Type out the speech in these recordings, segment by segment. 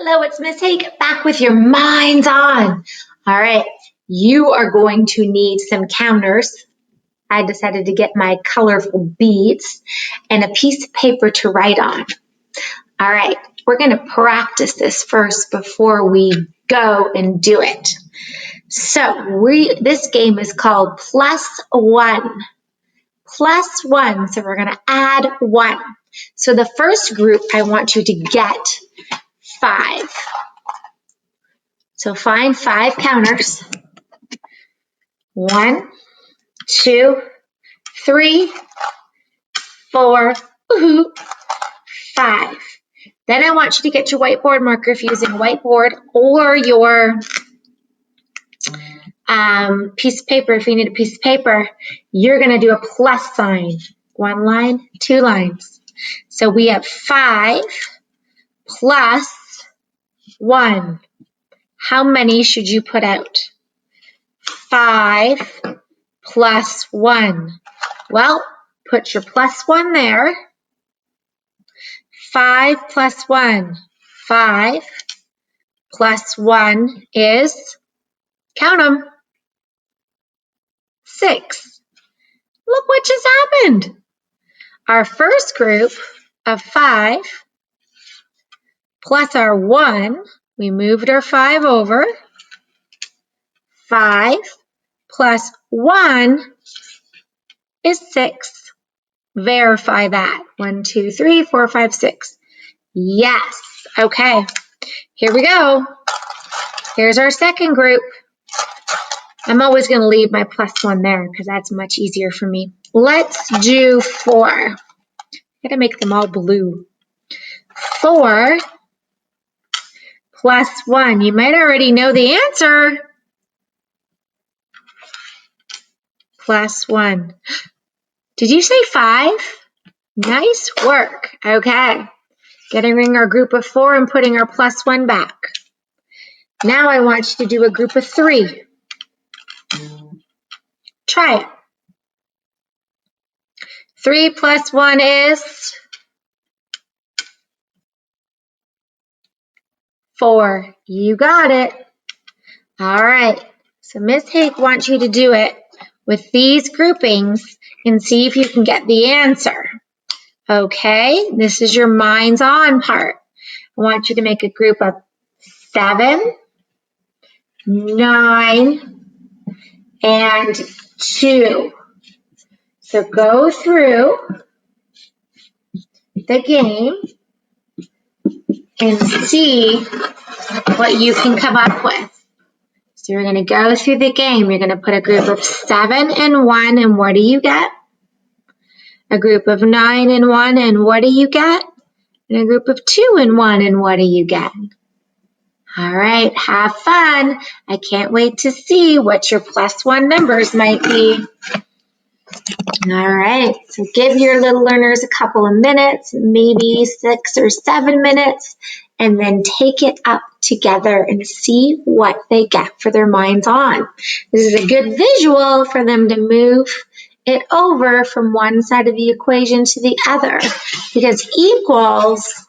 Hello, it's Miss Hake back with your minds on. All right, you are going to need some counters. I decided to get my colorful beads and a piece of paper to write on. All right, we're going to practice this first before we go and do it. So this game is called +1. +1, so we're going to add 1. So the first group, I want you to get 5. So find 5 counters. 1, 2, 3, 4, 5. Then I want you to get your whiteboard marker if you're using a whiteboard or your piece of paper if you need a piece of paper. You're going to do a plus sign. 1 line, 2 lines. So we have 5 plus 1. How many should you put out? 5 plus 1. Well, put your +1 there. 5 plus 1. 5 plus 1 is, count them, 6. Look what just happened. Our first group of 5 plus our 1, we moved our 5 over. 5 plus 1 is 6. Verify that. 1, 2, 3, 4, 5, 6. Yes. Okay. Here we go. Here's our second group. I'm always going to leave my +1 there because that's much easier for me. Let's do 4. I'm going to make them all blue. 4 plus 1. You might already know the answer. +1. Did you say 5? Nice work. Okay. Getting our group of 4 and putting our +1 back. Now I want you to do a group of 3. Try it. 3 plus 1 is 4. You got it. All right. So Miss Hake wants you to do it with these groupings and see if you can get the answer. Okay, this is your minds on part. I want you to make a group of 7, 9, and 2. So go through the game and see what you can come up with. So you're going to go through the game. You're going to put a group of 7 and 1, and what do you get? A group of 9 and 1, and what do you get? And a group of 2 and 1, and what do you get? All right, have fun. I can't wait to see what your +1 numbers might be. All right, so give your little learners a couple of minutes, maybe 6 or 7 minutes, and then take it up together and see what they get for their minds on. This is a good visual for them to move it over from one side of the equation to the other, because equals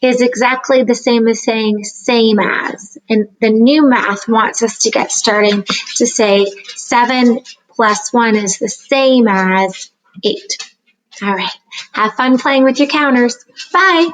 is exactly the same as saying same as. And the new math wants us to get starting to say 7 plus 1 is the same as 8. All right, have fun playing with your counters. Bye.